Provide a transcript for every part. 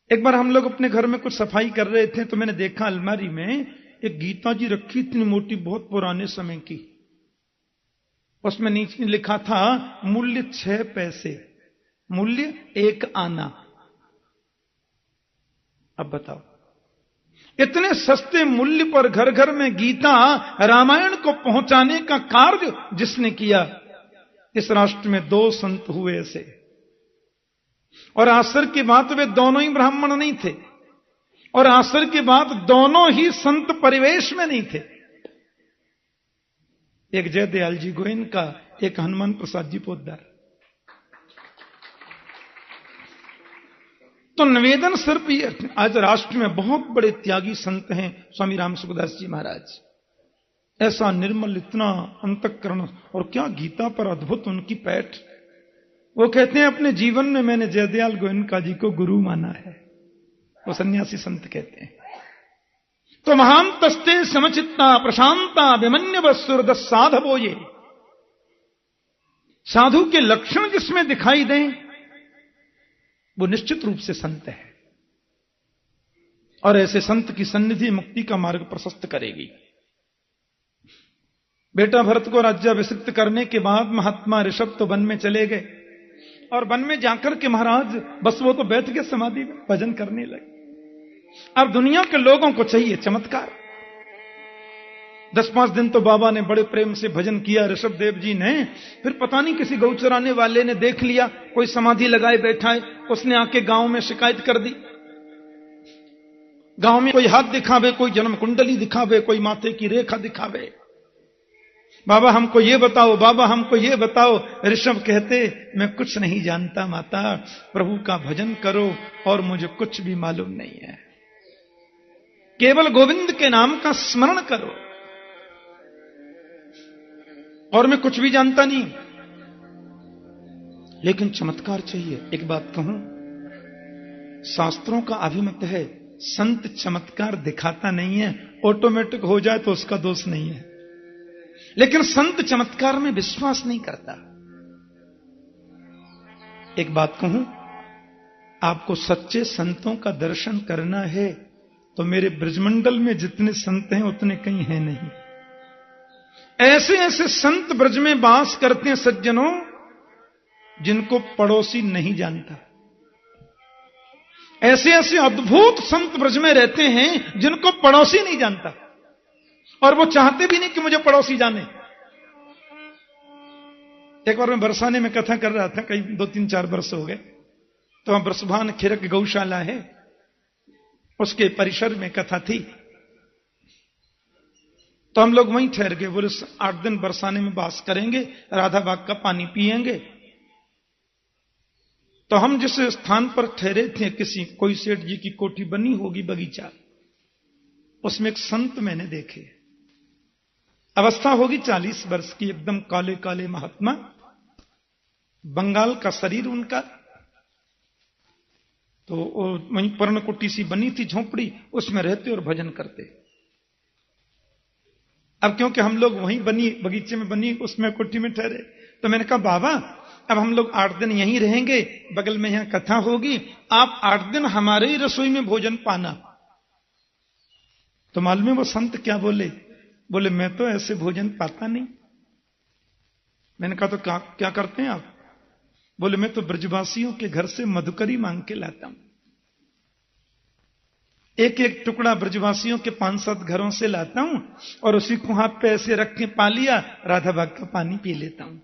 एक बार हम लोग अपने घर में कुछ सफाई कर रहे थे तो मैंने देखा अलमारी में एक गीता जी रखी, इतनी मोटी, बहुत पुराने समय की। उसमें नीचे लिखा था मूल्य 6 पैसे, मूल्य 1 आना। अब बताओ, इतने सस्ते मूल्य पर घर घर में गीता रामायण को पहुंचाने का कार्य जिसने किया, इस राष्ट्र में 2 संत हुए ऐसे। और आश्चर्य की बात, वे दोनों ही ब्राह्मण नहीं थे, और आश्चर्य की बात, दोनों ही संत परिवेश में नहीं थे। एक जयदयाल जी गोयनका, एक हनुमान प्रसाद जी पोद्दार। तो निवेदन सिर्फ ये, आज राष्ट्र में बहुत बड़े त्यागी संत हैं, स्वामी राम सुखदास जी महाराज, ऐसा निर्मल, इतना अंतःकरण, और क्या गीता पर अद्भुत उनकी पैठ। वो कहते हैं अपने जीवन में मैंने जयदयाल गोयनका जी को गुरु माना है। वो सन्यासी संत कहते हैं। तो महान तस्ते समचित्ता प्रशांता विमन्य वस्तुरद साधवो, ये साधु के लक्षण जिसमें दिखाई दें वो निश्चित रूप से संत है, और ऐसे संत की सन्निधि मुक्ति का मार्ग प्रशस्त करेगी। बेटा भरत को राज्याभिषिक्त करने के बाद महात्मा ऋषभ तो वन में चले गए, और वन में जाकर के महाराज बस वो तो बैठ के समाधि में भजन करने लगे। अब दुनिया के लोगों को चाहिए चमत्कार। 10-5 दिन तो बाबा ने बड़े प्रेम से भजन किया, ऋषभ देव जी ने। फिर पता नहीं किसी गौ चराने वाले ने देख लिया, कोई समाधि लगाए बैठा है, उसने आके गांव में शिकायत कर दी। गांव में कोई हाथ दिखावे, कोई जन्म कुंडली दिखावे, कोई माथे की रेखा दिखावे, बाबा हमको ये बताओ, बाबा हमको ये बताओ। ऋषभ कहते मैं कुछ नहीं जानता माता, प्रभु का भजन करो और मुझे कुछ भी मालूम नहीं है, केवल गोविंद के नाम का स्मरण करो, और मैं कुछ भी जानता नहीं। लेकिन चमत्कार चाहिए। एक बात कहूं, शास्त्रों का अभिमत है संत चमत्कार दिखाता नहीं है, ऑटोमेटिक हो जाए तो उसका दोष नहीं है, लेकिन संत चमत्कार में विश्वास नहीं करता। एक बात कहूं, आपको सच्चे संतों का दर्शन करना है तो मेरे ब्रजमंडल में जितने संत हैं उतने कहीं हैं नहीं। ऐसे ऐसे संत ब्रज में वास करते हैं सज्जनों, जिनको पड़ोसी नहीं जानता। ऐसे ऐसे अद्भुत संत ब्रज में रहते हैं जिनको पड़ोसी नहीं जानता, और वो चाहते भी नहीं कि मुझे पड़ोसी जाने। एक बार मैं बरसाने में कथा कर रहा था, कई 2-3-4 वर्ष हो गए। तो वहां बरसभान खिरक गौशाला है, उसके परिसर में कथा थी। तो हम लोग वहीं ठहर गए, बोले 8 दिन बरसाने में वास करेंगे, राधा बाग का पानी पिएंगे। तो हम जिस स्थान पर ठहरे थे, कोई सेठ जी की कोठी बनी होगी, बगीचा, उसमें एक संत मैंने देखे। अवस्था होगी 40 वर्ष की, एकदम काले काले महात्मा, बंगाल का शरीर उनका। तो वहीं पर्णकुटी सी बनी थी, झोंपड़ी, उसमें रहते और भजन करते। अब क्योंकि हम लोग वहीं बनी बगीचे में बनी उसमें कुटी में ठहरे, तो मैंने कहा बाबा अब हम लोग 8 दिन यहीं रहेंगे, बगल में यहां कथा होगी, आप 8 दिन हमारे ही रसोई में भोजन पाना। तो मालूम है वो संत क्या बोले? बोले मैं तो ऐसे भोजन पाता नहीं। मैंने कहा तो क्या करते हैं आप? बोले मैं तो ब्रजवासियों के घर से मधुकरी मांग के लाता हूं, एक एक टुकड़ा ब्रजवासियों के 5-7 घरों से लाता हूं, और उसी को हाथ पे ऐसे रख के पा लिया, राधा बाग का पानी पी लेता हूं।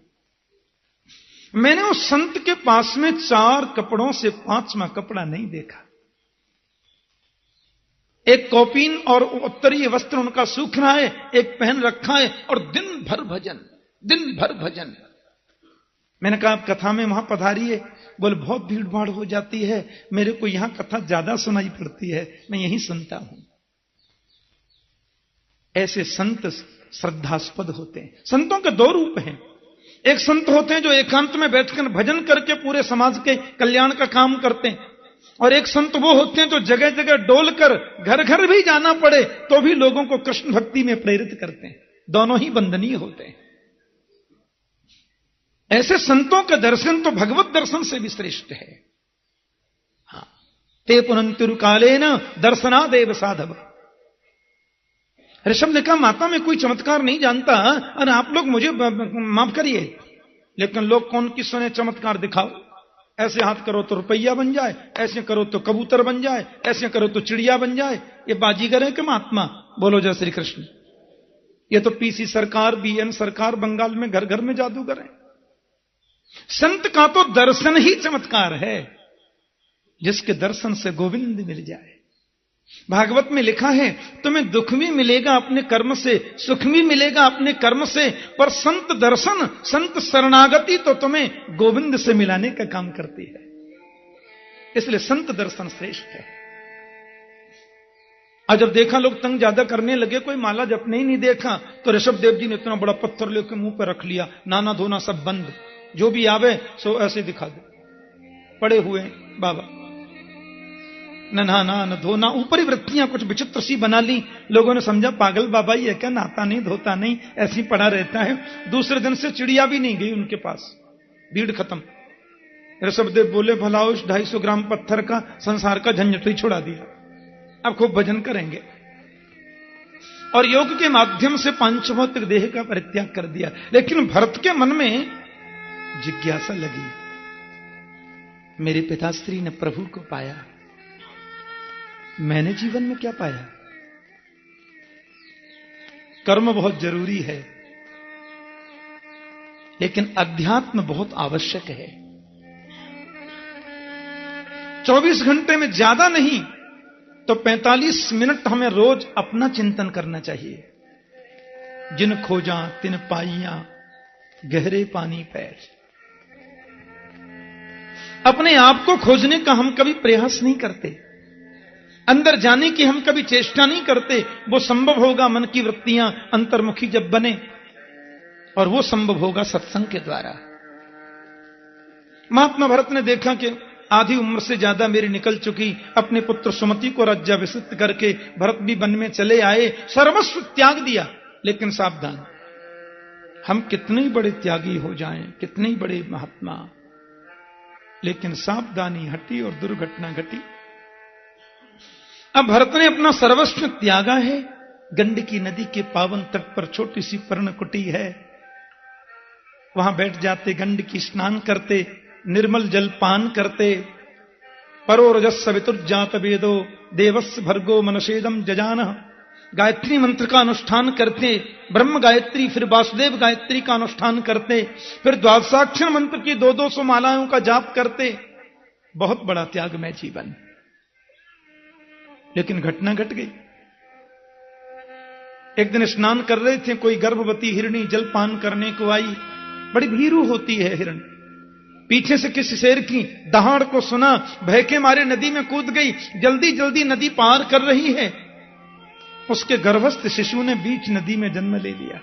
मैंने उस संत के पास में 4 कपड़ों से 5वां कपड़ा नहीं देखा। एक कौपीन और उत्तरीय वस्त्र उनका सूख रहा है, एक पहन रखा है, और दिन भर भजन। मैंने कहा आप कथा में वहां पधारिए। बोले बहुत भीड़ भाड़ हो जाती है, मेरे को यहां कथा ज्यादा सुनाई पड़ती है, मैं यहीं सुनता हूं। ऐसे संत श्रद्धास्पद होते हैं। संतों के 2 रूप हैं। एक संत होते हैं जो एकांत में बैठकर भजन करके पूरे समाज के कल्याण का काम करते हैं, और एक संत वो होते हैं जो जगह जगह डोलकर घर घर भी जाना पड़े तो भी लोगों को कृष्ण भक्ति में प्रेरित करते हैं। दोनों ही वंदनीय होते हैं। ऐसे संतों का दर्शन तो भगवत दर्शन से भी श्रेष्ठ है। हाँ, ते पुनंतिरु कालेन दर्शनादेव साधव। ऋषभ ने कहा, माता मैं कोई चमत्कार नहीं जानता और आप लोग मुझे माफ करिए, लेकिन लोग कौन किस सुने चमत्कार दिखाओ। ऐसे हाथ करो तो रुपया बन जाए, ऐसे करो तो कबूतर बन जाए, ऐसे करो तो चिड़िया बन जाए। ये बाजीगर है कि महात्मा? बोलो जय श्री कृष्ण। ये तो पीसी सरकार, बीएन सरकार बंगाल में घर घर में जादूगर है। संत का तो दर्शन ही चमत्कार है, जिसके दर्शन से गोविंद मिल जाए। भागवत में लिखा है, तुम्हें दुख भी मिलेगा अपने कर्म से, सुख भी मिलेगा अपने कर्म से, पर संत दर्शन, संत शरणागति तो तुम्हें गोविंद से मिलाने का काम करती है। इसलिए संत दर्शन श्रेष्ठ है। और जब देखा लोग तंग ज्यादा करने लगे, कोई माला जपने ही नहीं देखा, तो ऋषभ देव जी ने इतना बड़ा पत्थर लेकर मुंह पर रख लिया, नाना धोना सब बंद, जो भी आवे सो ऐसे दिखा दो। पड़े हुए बाबा, न नहाना न धोना, ऊपरी वृत्तियां कुछ विचित्र सी बना ली। लोगों ने समझा पागल बाबा ही है क्या, नहाता नहीं धोता नहीं, ऐसी पड़ा रहता है। दूसरे दिन से चिड़िया भी नहीं गई उनके पास, भीड़ खत्म। ऋषभदेव बोले, भला उस 250 ग्राम पत्थर का संसार का झंझट ही छुड़ा दिया, अब खूब भजन करेंगे। और योग के माध्यम से पांच भौतिक देह का परित्याग कर दिया। लेकिन भरत के मन में जिज्ञासा लगी, मेरे पिताश्री ने प्रभु को पाया, मैंने जीवन में क्या पाया? कर्म बहुत जरूरी है, लेकिन अध्यात्म बहुत आवश्यक है। 24 घंटे में ज्यादा नहीं तो 45 मिनट हमें रोज अपना चिंतन करना चाहिए। जिन खोजा तिन पाइयां गहरे पानी पैर। अपने आप को खोजने का हम कभी प्रयास नहीं करते, अंदर जाने की हम कभी चेष्टा नहीं करते। वो संभव होगा मन की वृत्तियां अंतर्मुखी जब बने, और वो संभव होगा सत्संग के द्वारा। महात्मा भरत ने देखा कि आधी उम्र से ज्यादा मेरी निकल चुकी, अपने पुत्र सुमति को राज्याभिषिक्त करके भरत भी वन में चले आए, सर्वस्व त्याग दिया। लेकिन सावधान, हम कितने ही बड़े त्यागी हो जाएं, कितने ही बड़े महात्मा, लेकिन सावधानी हटी और दुर्घटना घटी। अब भरत ने अपना सर्वस्व त्यागा है। गंडकी नदी के पावन तट पर छोटी सी पर्णकुटी है, वहां बैठ जाते, गंडकी स्नान करते, निर्मल जल पान करते। परो रजस सवितुर्जात वेदो देवस्य भर्गो मनसेदम जजान। गायत्री मंत्र का अनुष्ठान करते, ब्रह्म गायत्री, फिर वासुदेव गायत्री का अनुष्ठान करते, फिर द्वादशाक्षर मंत्र की 200 मालाओं का जाप करते। बहुत बड़ा त्यागमय जीवन। लेकिन घटना घट गई। एक दिन स्नान कर रहे थे, कोई गर्भवती हिरणी जलपान करने को आई। बड़ी भीरू होती है हिरण। पीछे से किसी शेर की दहाड़ को सुना, भय के मारे नदी में कूद गई, जल्दी जल्दी नदी पार कर रही है। उसके गर्भस्थ शिशु ने बीच नदी में जन्म ले लिया।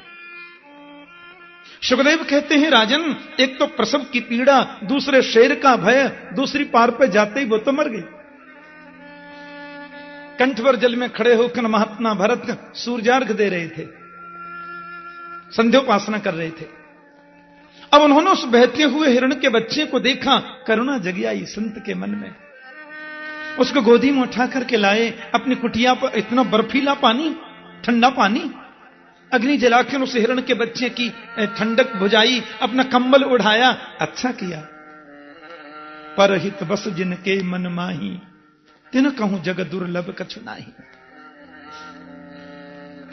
सुखदेव कहते हैं, राजन, एक तो प्रसव की पीड़ा, दूसरे शेर का भय, दूसरी पार पे जाते ही वो तो मर गई। कंठवर जल में खड़े होकर महात्मा भरत सूर्यार्घ दे रहे थे, संध्योपासना कर रहे थे। अब उन्होंने उस बहते हुए हिरण के बच्चे को देखा, करुणा जगी आई संत के मन में। उसको गोदी में उठा करके लाए, अपनी कुटिया पर इतना बर्फीला पानी, ठंडा पानी, अग्नि जलाकर उस हिरण के बच्चे की ठंडक बुझाई, अपना कंबल उड़ाया। अच्छा किया। परहित बस जिनके मन माही, तिन कहूं जग दुर्लभ कछु नाही।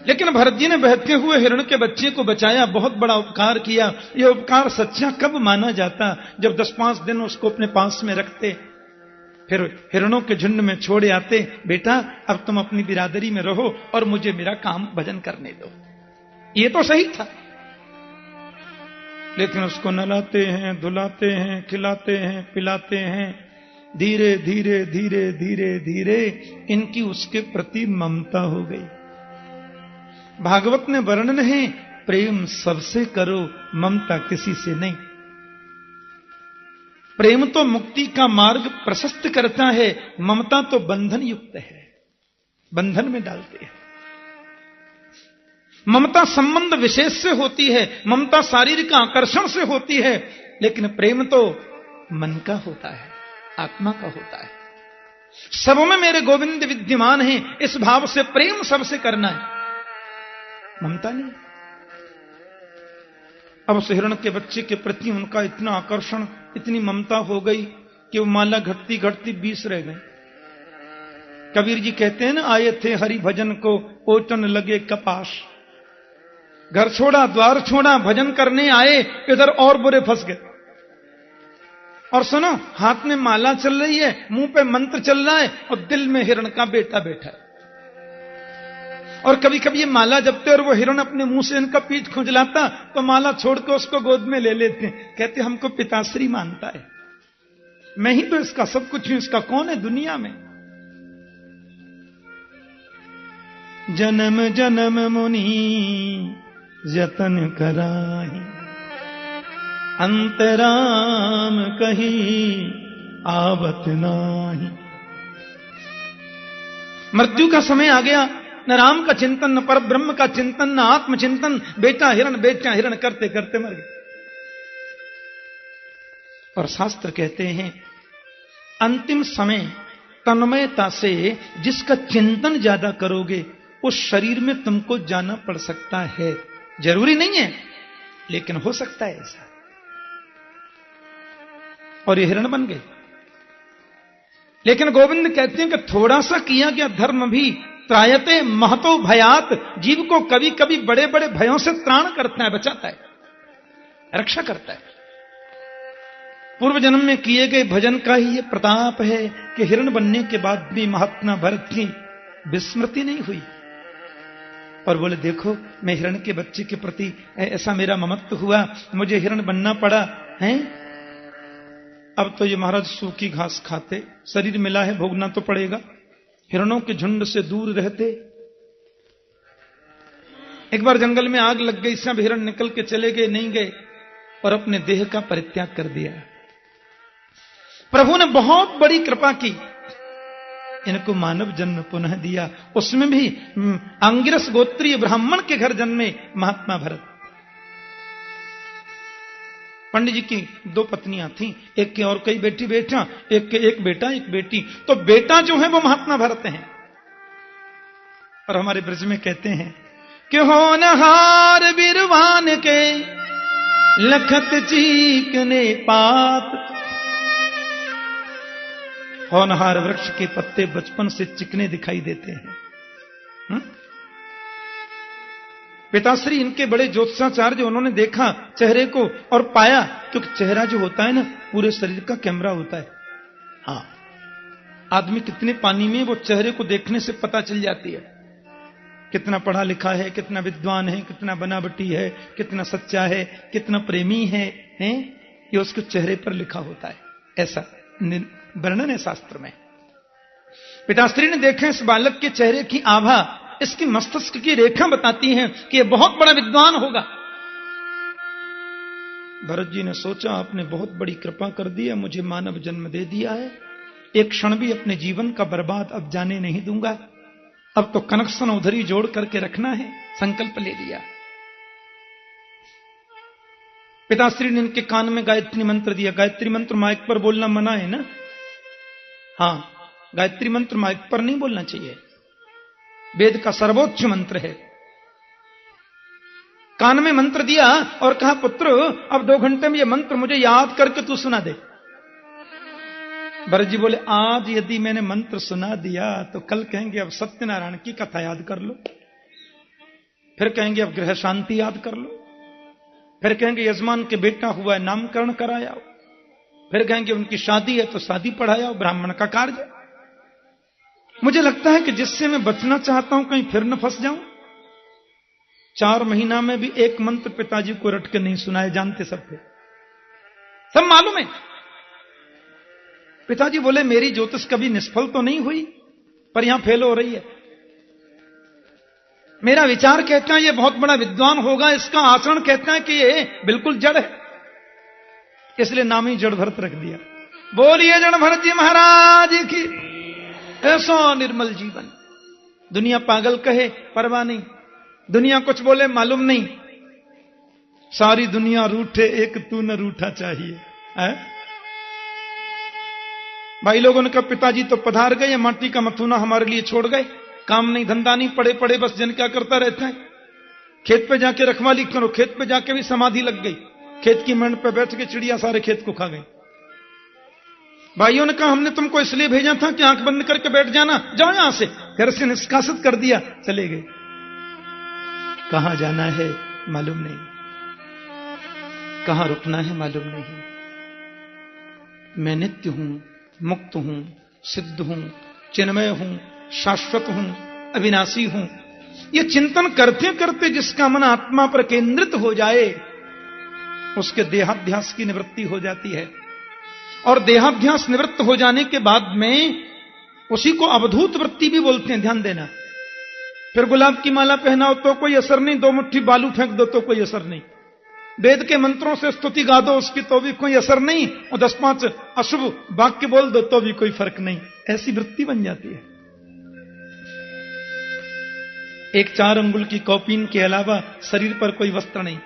लेकिन भरत जी ने बहते हुए हिरण के बच्चे को बचाया, बहुत बड़ा उपकार किया। यह उपकार सच्चा कब माना जाता? जब 10-5 दिन उसको अपने पास में रखते, फिर हिरणों के झुंड में छोड़े आते, बेटा अब तुम अपनी बिरादरी में रहो और मुझे मेरा काम भजन करने दो। ये तो सही था। लेकिन उसको नहलाते हैं, धुलाते हैं, खिलाते हैं, पिलाते हैं। धीरे धीरे धीरे धीरे धीरे इनकी उसके प्रति ममता हो गई। भागवत में वर्णन है, प्रेम सबसे करो, ममता किसी से नहीं। प्रेम तो मुक्ति का मार्ग प्रशस्त करता है, ममता तो बंधन युक्त है, बंधन में डालती है। ममता संबंध विशेष से होती है, ममता शारीरिक आकर्षण से होती है, लेकिन प्रेम तो मन का होता है, आत्मा का होता है। सब में मेरे गोविंद विद्यमान हैं, इस भाव से प्रेम सबसे करना है, ममता नहीं। अब उस हिरण के बच्चे के प्रति उनका इतना आकर्षण, इतनी ममता हो गई कि वो माला घटती घटती 20 रह गई। कबीर जी कहते हैं ना, आए थे हरि भजन को ओटन लगे कपास। घर छोड़ा, द्वार छोड़ा, भजन करने आए, इधर और बुरे फंस गए। और सुनो, हाथ में माला चल रही है, मुंह पे मंत्र चल रहा है, और दिल में हिरण का बेटा बैठा है। और कभी कभी ये माला जपते और वो हिरण अपने मुंह से इनका पीठ खुजलाता, तो माला छोड़ के उसको गोद में ले लेते हैं। कहते हमको पिताश्री मानता है, मैं ही तो इसका सब कुछ हूं, इसका कौन है दुनिया में। जन्म जन्म मुनि जतन कराही, अंतराम कहीं आवत नाही। मृत्यु का समय आ गया, न राम का चिंतन, न पर ब्रह्म का चिंतन, न आत्म चिंतन। बेटा हिरण करते करते मर गए। और शास्त्र कहते हैं, अंतिम समय तन्मयता से जिसका चिंतन ज्यादा करोगे, उस शरीर में तुमको जाना पड़ सकता है। जरूरी नहीं है, लेकिन हो सकता है ऐसा। और ये हिरण बन गए। लेकिन गोविंद कहते हैं कि थोड़ा सा किया गया धर्म भी त्रायते महतो भयात, जीव को कभी कभी बड़े बड़े भयों से त्राण करता है, बचाता है, रक्षा करता है। पूर्व जन्म में किए गए भजन का ही ये प्रताप है कि हिरण बनने के बाद भी महात्मा भरत की विस्मृति नहीं हुई। और बोले, देखो मैं हिरण के बच्चे के प्रति ऐसा मेरा ममत्व हुआ, मुझे हिरण बनना पड़ा है। अब तो ये महाराज सूखी घास खाते, शरीर मिला है, भोगना तो पड़ेगा। हिरणों के झुंड से दूर रहते। एक बार जंगल में आग लग गई, सब हिरण निकल के चले गए, नहीं गए, और अपने देह का परित्याग कर दिया। प्रभु ने बहुत बड़ी कृपा की, इनको मानव जन्म पुनः दिया, उसमें भी अंगिरस गोत्रीय ब्राह्मण के घर जन्मे महात्मा भरत। पंडित जी की 2 पत्नियां थीं, एक के और कई बेटी बेटा, एक के एक बेटा एक बेटी। तो बेटा जो है वो महात्मा भरत हैं। और हमारे ब्रज में कहते हैं कि होनहार बिरवान के लखत चीकने पात। होनहार वृक्ष के पत्ते बचपन से चिकने दिखाई देते हैं। पिताश्री इनके बड़े ज्योतिषाचार्य, उन्होंने देखा चेहरे को और पाया, क्योंकि चेहरा जो होता है ना, पूरे शरीर का कैमरा होता है। हाँ, आदमी कितने पानी में, वो चेहरे को देखने से पता चल जाती है, कितना पढ़ा लिखा है, कितना विद्वान है, कितना बनावटी है, कितना सच्चा है, कितना प्रेमी है, ये उसके चेहरे पर लिखा होता है। ऐसा वर्णन है शास्त्र में। पिताश्री ने देखा इस बालक के चेहरे की आभा, इसकी मस्तिष्क की रेखा बताती हैं कि यह बहुत बड़ा विद्वान होगा। भरत जी ने सोचा, आपने बहुत बड़ी कृपा कर दी है, मुझे मानव जन्म दे दिया है, एक क्षण भी अपने जीवन का बर्बाद अब जाने नहीं दूंगा। अब तो कनेक्शन उधर ही जोड़ करके रखना है, संकल्प ले लिया। पिताश्री ने इनके कान में गायत्री मंत्र दिया। गायत्री मंत्र माइक पर बोलना मना है ना? हाँ, गायत्री मंत्र माइक पर नहीं बोलना चाहिए, वेद का सर्वोच्च मंत्र है। कान में मंत्र दिया और कहा, पुत्र अब 2 घंटे में ये मंत्र मुझे याद करके तू सुना दे। भरत जी बोले, आज यदि मैंने मंत्र सुना दिया तो कल कहेंगे अब सत्यनारायण की कथा याद कर लो, फिर कहेंगे अब गृह शांति याद कर लो, फिर कहेंगे यजमान के बेटा हुआ है नामकरण कराया, फिर कहेंगे उनकी शादी है तो शादी पढ़ाया, ब्राह्मण का कार्य। मुझे लगता है कि जिससे मैं बचना चाहता हूं कहीं फिर न फंस जाऊं। 4 महीना में भी एक मंत्र पिताजी को रट के नहीं सुनाए, जानते सब थे, सब मालूम है। पिताजी बोले, मेरी ज्योतिष कभी निष्फल तो नहीं हुई, पर यहां फेल हो रही है। मेरा विचार कहता है ये बहुत बड़ा विद्वान होगा, इसका आचरण कहता है कि ये बिल्कुल जड़ है, इसलिए नाम ही जड़ भरत रख दिया। बोलिए जड़ भरत जी महाराज की। ऐसा निर्मल जीवन, दुनिया पागल कहे परवाह नहीं, दुनिया कुछ बोले मालूम नहीं, सारी दुनिया रूठे एक तू न रूठा चाहिए है? भाई लोगों ने कहा पिताजी तो पधार गए, माटी का मथुना हमारे लिए छोड़ गए, काम नहीं धंधा नहीं, पड़े पड़े बस जन क्या करता रहता है, खेत पे जाके रखवाली करो। खेत पे जाके भी समाधि लग गई, खेत की मंड पे बैठ के चिड़िया सारे खेत को खा गई। भाइयों ने कहा हमने तुमको इसलिए भेजा था कि आंख बंद करके बैठ जाना, जाओ यहां से। घर से निष्कासित कर दिया, चले गए। कहां जाना है मालूम नहीं, कहां रुकना है मालूम नहीं। मैं नित्य हूं, मुक्त हूं, सिद्ध हूं, चिन्मय हूं, शाश्वत हूं, अविनाशी हूं। ये चिंतन करते करते जिसका मन आत्मा पर केंद्रित हो जाए, उसके देहाध्यास की निवृत्ति हो जाती है। और देहाध्यास निवृत्त हो जाने के बाद में उसी को अवधूत वृत्ति भी बोलते हैं, ध्यान देना। फिर गुलाब की माला पहनाओ तो कोई असर नहीं, 2 मुट्ठी बालू फेंक दो तो कोई असर नहीं, वेद के मंत्रों से स्तुति गा दो उसकी तो भी कोई असर नहीं, और 10-5 अशुभ वाक्य बोल दो तो भी कोई फर्क नहीं। ऐसी वृत्ति बन जाती है। एक 4 अंगुल की कौपीन के अलावा शरीर पर कोई वस्त्र नहीं,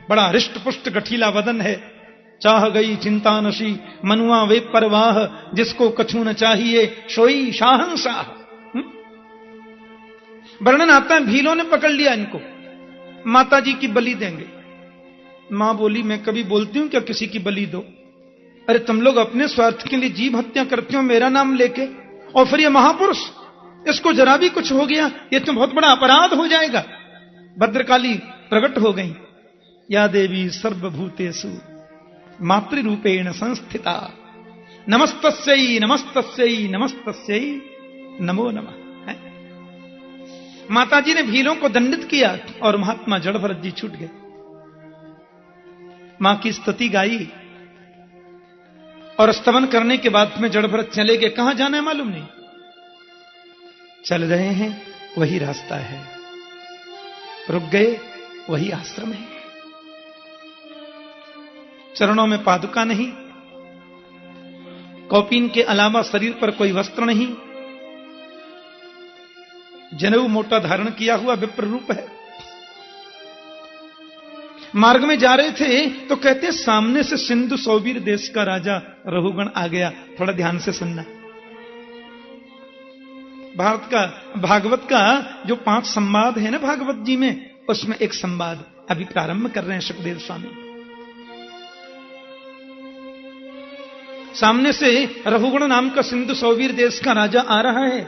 बड़ा हृष्ट पुष्ट गठीला बदन है। चाह गई चिंता नशी मनुआ वे परवाह, जिसको कछु न चाहिए सोई शाहंशाह। वर्णन आता है, भीलों ने पकड़ लिया इनको, माता जी की बलि देंगे। मां बोली मैं कभी बोलती हूं क्या किसी की बलि दो? अरे तुम लोग अपने स्वार्थ के लिए जीव हत्या करते हो मेरा नाम लेके, और फिर ये महापुरुष, इसको जरा भी कुछ हो गया ये तो बहुत बड़ा अपराध हो जाएगा। भद्रकाली प्रकट हो गई, या देवी सर्वभूतेषु मातृरूपेण संस्थिता, नमस्तस्यै नमस्तस्यै नमस्तस्यै नमो नमः। माता जी ने भीलों को दंडित किया और महात्मा जड़ भरत जी छूट गए। मां की स्तुति गाई और स्तवन करने के बाद में जड़ भरत चले गए। कहां जाना है मालूम नहीं, चल रहे हैं वही रास्ता है, रुक गए वही आश्रम है। चरणों में पादुका नहीं, कौपीन के अलावा शरीर पर कोई वस्त्र नहीं, जनेऊ मोटा धारण किया हुआ विप्र रूप है। मार्ग में जा रहे थे तो कहते सामने से सिंधु सौवीर देश का राजा रघुगण आ गया। थोड़ा ध्यान से सुनना। भागवत का जो 5 संवाद है ना भागवत जी में, उसमें एक संवाद अभी प्रारंभ कर रहे हैं सुखदेव स्वामी। सामने से रघुगण नाम का सिंधु सौवीर देश का राजा आ रहा है,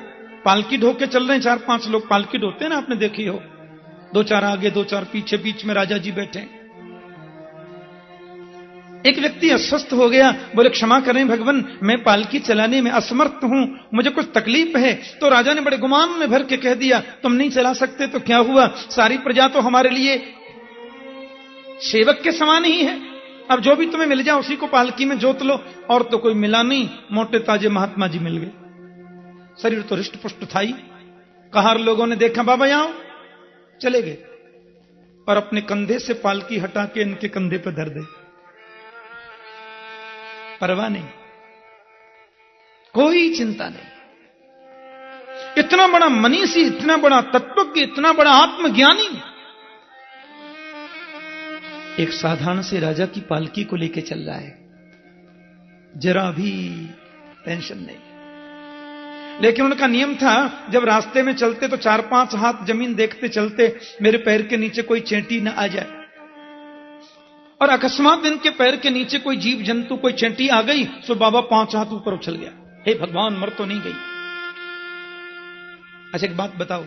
पालकी ढोके चल रहे हैं। 4-5 लोग पालकी ढोते हैं ना, आपने देखी हो, 2-4 आगे 2-4 पीछे, बीच में राजा जी बैठे। एक व्यक्ति अस्वस्थ हो गया, बोले क्षमा करें भगवान, मैं पालकी चलाने में असमर्थ हूं, मुझे कुछ तकलीफ है। तो राजा ने बड़े गुमान में भर के कह दिया तुम नहीं चला सकते तो क्या हुआ, सारी प्रजा तो हमारे लिए सेवक के समान ही है, अब जो भी तुम्हें मिल जाए उसी को पालकी में जोत लो। और तो कोई मिला नहीं, मोटे ताजे महात्मा जी मिल गए। शरीर तो हृष्ट पुष्ट था ही। कहार लोगों ने देखा बाबा यहां, चले गए और अपने कंधे से पालकी हटा के इनके कंधे पर धर दे। परवाह नहीं, कोई चिंता नहीं। इतना बड़ा मनीषी, इतना बड़ा तत्वज्ञ, इतना बड़ा आत्मज्ञानी एक साधारण से राजा की पालकी को लेके चल रहा है, जरा भी टेंशन नहीं। लेकिन उनका नियम था जब रास्ते में चलते तो 4-5 हाथ जमीन देखते चलते, मेरे पैर के नीचे कोई चेंटी न आ जाए। और अकस्मात इनके पैर के नीचे कोई जीव जंतु, कोई चेंटी आ गई तो बाबा 5 हाथ ऊपर उछल गया, हे भगवान मर तो नहीं गई। अच्छा एक बात बताओ,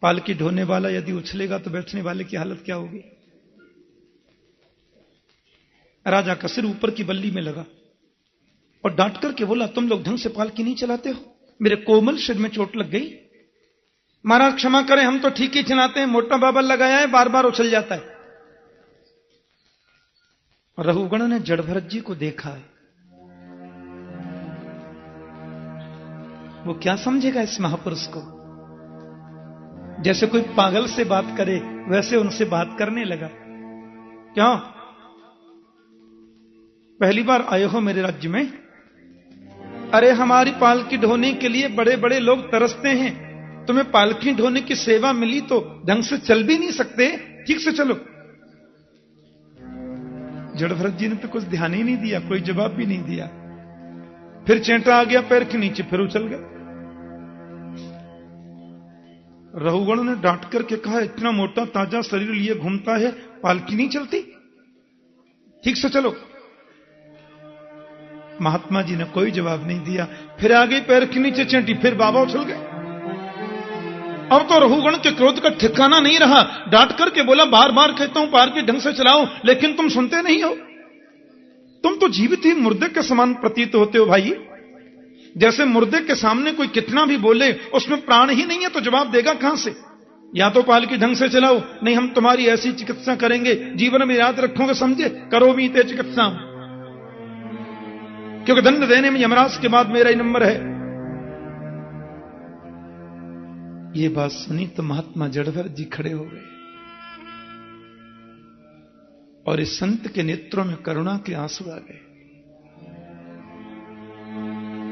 पालकी ढोने वाला यदि उछलेगा तो बैठने वाले की हालत क्या होगी? राजा का सिर ऊपर की बल्ली में लगा और डांट करके बोला तुम लोग ढंग से पालकी नहीं चलाते हो, मेरे कोमल सिर में चोट लग गई। महाराज क्षमा करें, हम तो ठीक ही चलाते हैं, मोटा बाबा लगाया है, बार बार उछल जाता है। रघुगण ने जड़ भरत जी को देखा है, वो क्या समझेगा इस महापुरुष को? जैसे कोई पागल से बात करे वैसे उनसे बात करने लगा। क्यों पहली बार आए हो मेरे राज्य में? अरे हमारी पालकी ढोने के लिए बड़े बड़े लोग तरसते हैं, तुम्हें पालकी ढोने की सेवा मिली तो ढंग से चल भी नहीं सकते, ठीक से चलो। जड़भरत जी ने तो कुछ ध्यान ही नहीं दिया, कोई जवाब भी नहीं दिया। फिर चेंटा आ गया पैर के नीचे, फिर उछल गया। रघुगण ने डांट करके कहा, इतना मोटा ताजा शरीर लिए घूमता है, पालकी नहीं चलती, ठीक से चलो। महात्मा जी ने कोई जवाब नहीं दिया। फिर आ गई पैर के नीचे चेंटी, फिर बाबा उछल गए। अब तो रघुगण के क्रोध का ठिकाना नहीं रहा। डांट करके बोला, बार बार कहता हूं पालकी ढंग से चलाओ, लेकिन तुम सुनते नहीं हो। तुम तो जीवित ही मुर्दे के समान प्रतीत होते हो भाई। जैसे मुर्दे के सामने कोई कितना भी बोले, उसमें प्राण ही नहीं है तो जवाब देगा कहां से? या तो पालकी ढंग से चलाओ, नहीं हम तुम्हारी ऐसी चिकित्सा करेंगे, जीवन में याद रखोगे, समझे? करो भी ते चिकित्सा, क्योंकि दंड देने में यमराज के बाद मेरा ही नंबर है। ये बात सुनी तो महात्मा जड़भरत जी खड़े हो गए और इस संत के नेत्रों में करुणा के आंसू आ गए।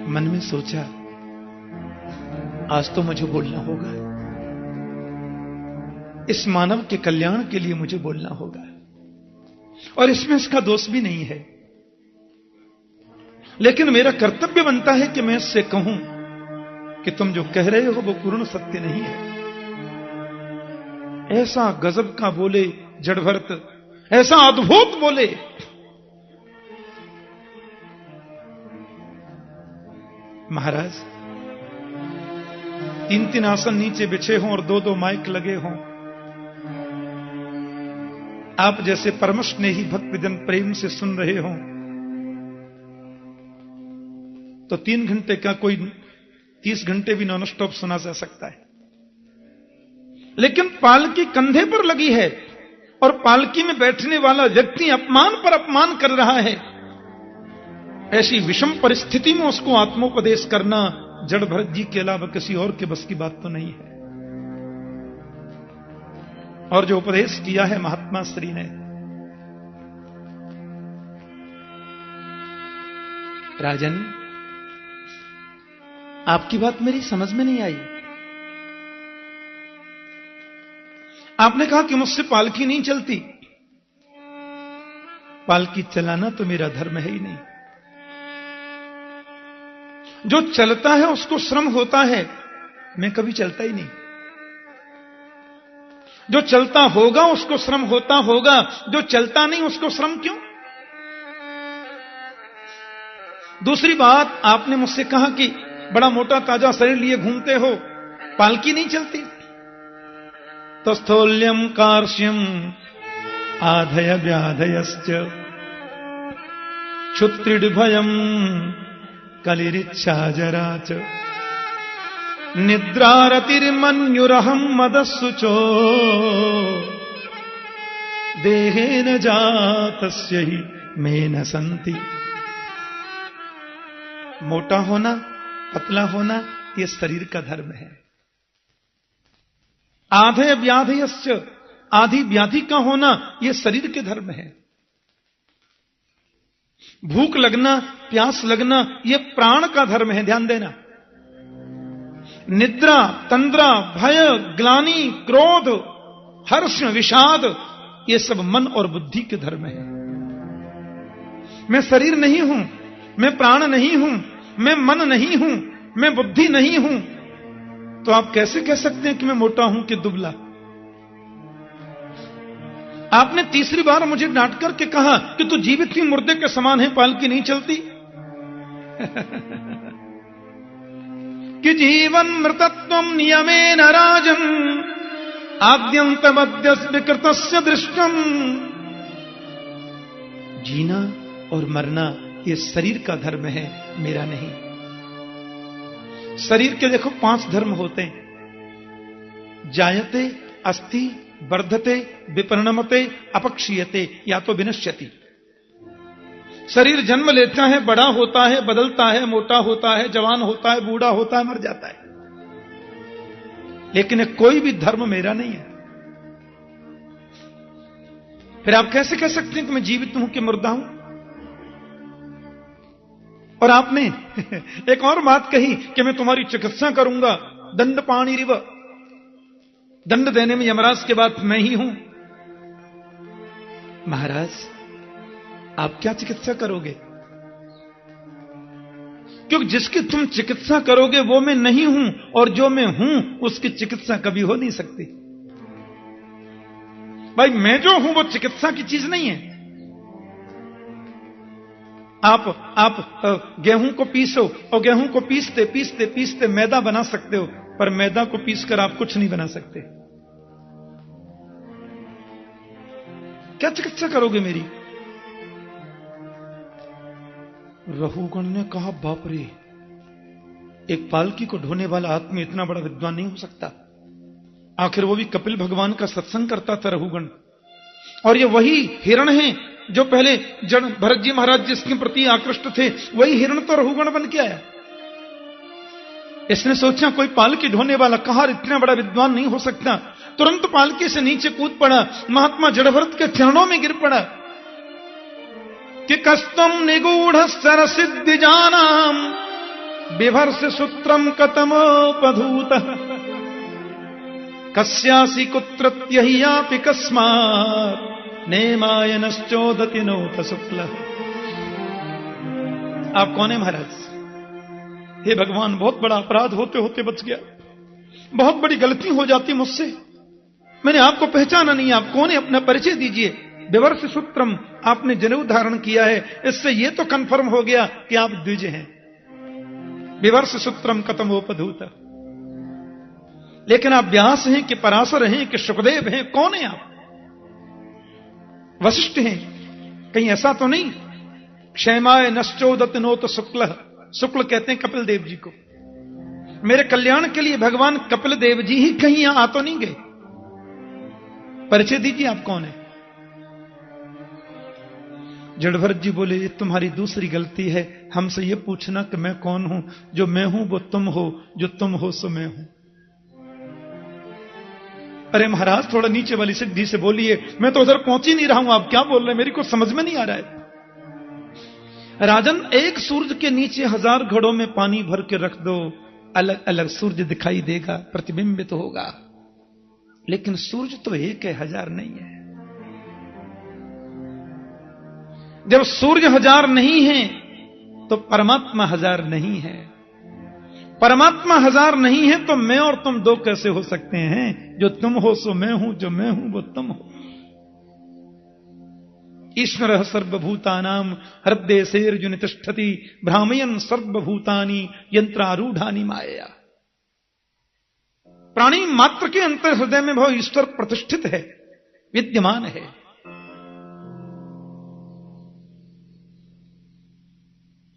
मन में सोचा, आज तो मुझे बोलना होगा, इस मानव के कल्याण के लिए मुझे बोलना होगा, और इसमें इसका दोष भी नहीं है, लेकिन मेरा कर्तव्य बनता है कि मैं इससे कहूं कि तुम जो कह रहे हो वो पूर्ण सत्य नहीं है। ऐसा गजब का बोले जड़भरत, ऐसा अद्भुत बोले। महाराज, 3-3 आसन नीचे बिछे हों और 2-2 माइक लगे हों, आप जैसे परम स्नेही भक्तजन प्रेम से सुन रहे हों, तो 3 घंटे का कोई 30 घंटे भी नॉन स्टॉप सुना जा सकता है। लेकिन पालकी कंधे पर लगी है और पालकी में बैठने वाला व्यक्ति अपमान पर अपमान कर रहा है। ऐसी विषम परिस्थिति में उसको आत्मोपदेश करना जड़भरत जी के अलावा किसी और के बस की बात तो नहीं है। और जो उपदेश किया है महात्मा श्री ने, राजन आपकी बात मेरी समझ में नहीं आई। आपने कहा कि मुझसे पालकी नहीं चलती। पालकी चलाना तो मेरा धर्म है ही नहीं। जो चलता है उसको श्रम होता है, मैं कभी चलता ही नहीं। जो चलता होगा उसको श्रम होता होगा, जो चलता नहीं उसको श्रम क्यों? दूसरी बात, आपने मुझसे कहा कि बड़ा मोटा ताजा शरीर लिए घूमते हो, पालकी नहीं चलती। तो स्थौल्यम कार्श्यम आधय व्याधयश्च क्षुत्रिडभयम कलिरिच्छा जराच निद्रारतिर्मन्युरहं मदस्सुचो देहेन जातस्य ही में न संति। मोटा होना, पतला होना, यह शरीर का धर्म है। आधे व्याधयश्च, आधी व्याधि का होना, यह शरीर के धर्म है। भूख लगना, प्यास लगना, यह प्राण का धर्म है, ध्यान देना। निद्रा, तंद्रा, भय, ग्लानि, क्रोध, हर्ष, विषाद, ये सब मन और बुद्धि के धर्म है। मैं शरीर नहीं हूं, मैं प्राण नहीं हूं, मैं मन नहीं हूं, मैं बुद्धि नहीं हूं, तो आप कैसे कह सकते हैं कि मैं मोटा हूं कि दुबला? आपने तीसरी बार मुझे डांट करके कहा कि तू जीवित ही मुर्दे के समान है, पालकी नहीं चलती। कि जीवन मृतत्वम नियमेन राजन आद्यंतमद्य विकृतस्य दृष्टम। जीना और मरना ये शरीर का धर्म है, मेरा नहीं। शरीर के देखो 5 धर्म होते हैं, जायते, अस्ति, वर्धते, विपरिणमते, अपक्षीयते, या तो विनश्यति। शरीर जन्म लेता है, बड़ा होता है, बदलता है, मोटा होता है, जवान होता है, बूढ़ा होता है, मर जाता है। लेकिन कोई भी धर्म मेरा नहीं है। फिर आप कैसे कह सकते हैं कि मैं जीवित हूं कि मुर्दा हूं? और आपने एक और बात कही कि मैं तुम्हारी चिकित्सा करूंगा, दंड पाणी रिव, दंड देने में यमराज के बाद मैं ही हूं। महाराज, आप क्या चिकित्सा करोगे? क्योंकि जिसकी तुम चिकित्सा करोगे वो मैं नहीं हूं, और जो मैं हूं उसकी चिकित्सा कभी हो नहीं सकती। भाई मैं जो हूं वो चिकित्सा की चीज नहीं है। आप गेहूं को पीसो और गेहूं को पीसते पीसते पीसते मैदा बना सकते हो, पर मैदा को पीसकर आप कुछ नहीं बना सकते। क्या चिकित्सा करोगे मेरी? रघुगण ने कहा, बाप रे, एक पालकी को ढोने वाला आदमी इतना बड़ा विद्वान नहीं हो सकता। आखिर वो भी कपिल भगवान का सत्संग करता था रघुगण, और ये वही हिरण है जो पहले जन भरत जी महाराज जिसके प्रति आकृष्ट थे, वही हिरण तो रघुगण बन के आया। इसने सोचा कोई पालकी ढोने वाला कहा इतना बड़ा विद्वान नहीं हो सकता। तुरंत पालकी से नीचे कूद पड़ा, महात्मा जड़भरत के चरणों में गिर पड़ा कि कस्तम निगूढ़ सरसिद्धि जानाम बिभर्ष सूत्रम कतमोपधूत कस्यासि कुत्रत्यह्यापि कस्मात् नेमायनश्चोदति नोत शुक्ल। आप कौन है महाराज? हे भगवान, बहुत बड़ा अपराध होते होते बच गया, बहुत बड़ी गलती हो जाती मुझसे, मैंने आपको पहचाना नहीं। आप कौन है? अपना परिचय दीजिए। विवर्ष सूत्रम, आपने जनेऊ धारण किया है, इससे यह तो कंफर्म हो गया कि आप द्विज हैं। विवर्ष सूत्रम कतमोपधूत। लेकिन आप व्यास हैं कि पराशर हैं कि सुखदेव हैं? कौन है आप? वशिष्ठ हैं? कहीं ऐसा तो नहीं? क्षेमाय नश्चोदत नोत शुक्ल, शुक्ल कहते हैं कपिल देव जी को। मेरे कल्याण के लिए भगवान कपिल देव जी ही कहीं यहां आ तो नहीं गए? परिचय दीजिए, आप कौन है? जड़भरत जी बोले, ये तुम्हारी दूसरी गलती है, हमसे ये पूछना कि मैं कौन हूं। जो मैं हूं वो तुम हो, जो तुम हो सो मैं हूं। अरे महाराज, थोड़ा नीचे वाली सिद्धि से बोलिए, मैं तो उधर पहुंच ही नहीं रहा हूं, आप क्या बोल रहे हैं, मेरी को समझ में नहीं आ रहा है। राजन, एक सूरज के नीचे 1000 घड़ों में पानी भर के रख दो, अलग अलग सूरज दिखाई देगा, प्रतिबिंबित होगा, लेकिन सूरज तो एक है, 1000 नहीं है। जब सूर्य 1000 नहीं है तो परमात्मा 1000 नहीं है। परमात्मा 1000 नहीं है तो मैं और तुम दो कैसे हो सकते हैं? जो तुम हो सो मैं हूं, जो मैं हूं वो तुम हो। ईश्वर सर्वभूतानाम हृदयेर्जुन तिष्ठति भ्रामयन् सर्वभूतानि यंत्रारूढ़ानि माया। प्राणी मात्र के अंतर हृदय में भाव ईश्वर प्रतिष्ठित है, विद्यमान है।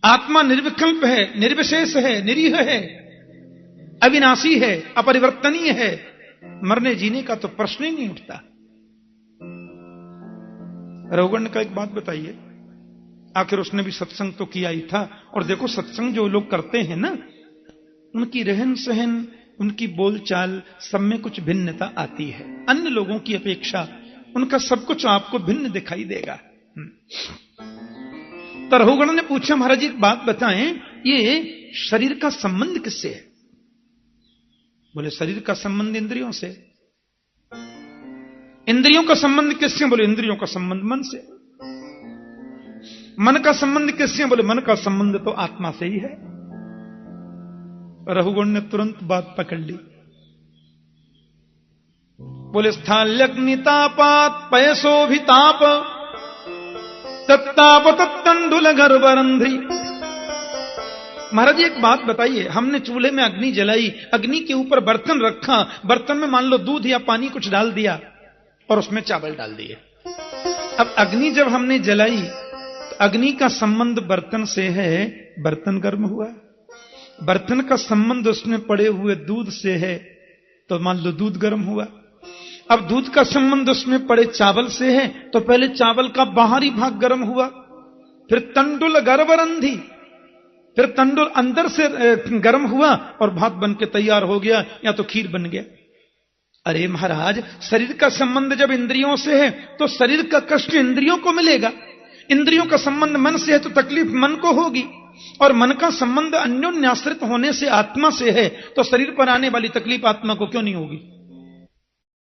आत्मा निर्विकल्प है, निर्विशेष है, निरीह है, अविनाशी है, अपरिवर्तनीय है। मरने जीने का तो प्रश्न ही नहीं उठता। रघुगण का एक बात बताइए, आखिर उसने भी सत्संग तो किया ही था, और देखो सत्संग जो लोग करते हैं ना, उनकी रहन सहन, उनकी बोलचाल, सब में कुछ भिन्नता आती है। अन्य लोगों की अपेक्षा उनका सब कुछ आपको भिन्न दिखाई देगा। तो रघुगण ने पूछा, महाराज जी एक बात बताएं, ये शरीर का संबंध किससे है? बोले शरीर का संबंध इंद्रियों से। इंद्रियों का संबंध किससे? बोले इंद्रियों का संबंध मन से। मन का संबंध किससे? बोले मन का संबंध तो आत्मा से ही है। रघुगण ने तुरंत बात पकड़ ली। बोले स्थाल्यग्नितापात पयसोभिताप तत्ताप तत्तंडुल गर्भरंध्री। महाराज जी एक बात बताइए, हमने चूल्हे में अग्नि जलाई, अग्नि के ऊपर बर्तन रखा, बर्तन में मान लो दूध या पानी कुछ डाल दिया और उसमें चावल डाल दिए। अब अग्नि जब हमने जलाई तो अग्नि का संबंध बर्तन से है, बर्तन गर्म हुआ। बर्तन का संबंध उसमें पड़े हुए दूध से है, तो मान लो दूध गर्म हुआ। अब दूध का संबंध उसमें पड़े चावल से है, तो पहले चावल का बाहरी भाग गर्म हुआ, फिर तंडुल गर्भरंधी, फिर तंडुल अंदर से गर्म हुआ और भात बन के तैयार हो गया, या तो खीर बन गया। अरे महाराज, शरीर का संबंध जब इंद्रियों से है तो शरीर का कष्ट इंद्रियों को मिलेगा। इंद्रियों का संबंध मन से है तो तकलीफ मन को होगी, और मन का संबंध अन्योन्याश्रित होने से आत्मा से है, तो शरीर पर आने वाली तकलीफ आत्मा को क्यों नहीं होगी?